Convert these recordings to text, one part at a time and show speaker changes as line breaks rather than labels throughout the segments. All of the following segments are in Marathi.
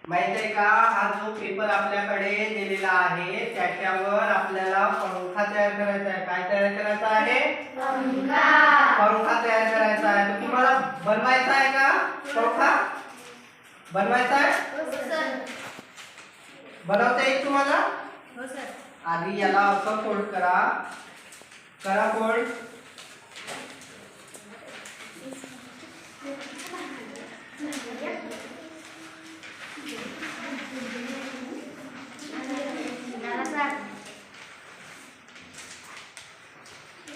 माहित आहे का, हा जो पेपर आपल्याकडे दिलेला आहे त्याच्यावर आपल्याला पंखा तयार करायचा आहे. काय तयार करायचा आहे? पंखा तयार करायचा आहे. तो तुम्हाला बनवायचा आहे का? पंखा बनवायचा आहे? बनवता येईल तुम्हाला?
हो सर.
आधी याला असं फोल्ड करा. करा फोल्ड.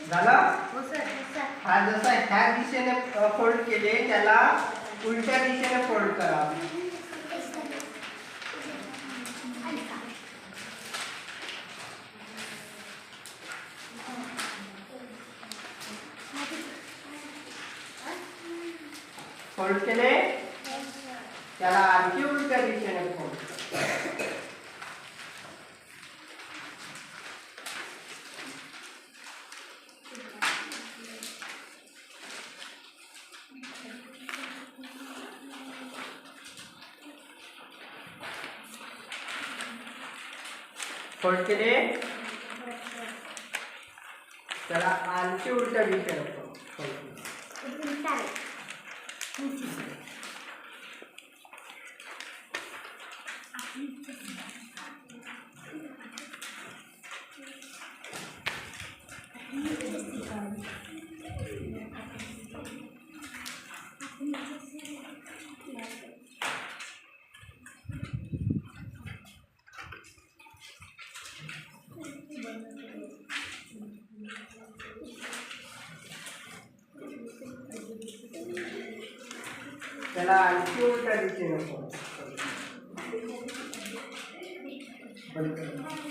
झालं?
हो सर.
हा जसा ह्या दिशेने फोल्ड केले त्याला उलट्या दिशेने फोल्ड करा. फोल्ड केले त्याला आणखी उलट्या दिशेने फोल्ड करा. फोल्ड केले त्याला आणखी उलट्या दिशेने फोल्ड करा. त्याला आणखी उलट्या दिशेने फोल्ड करा.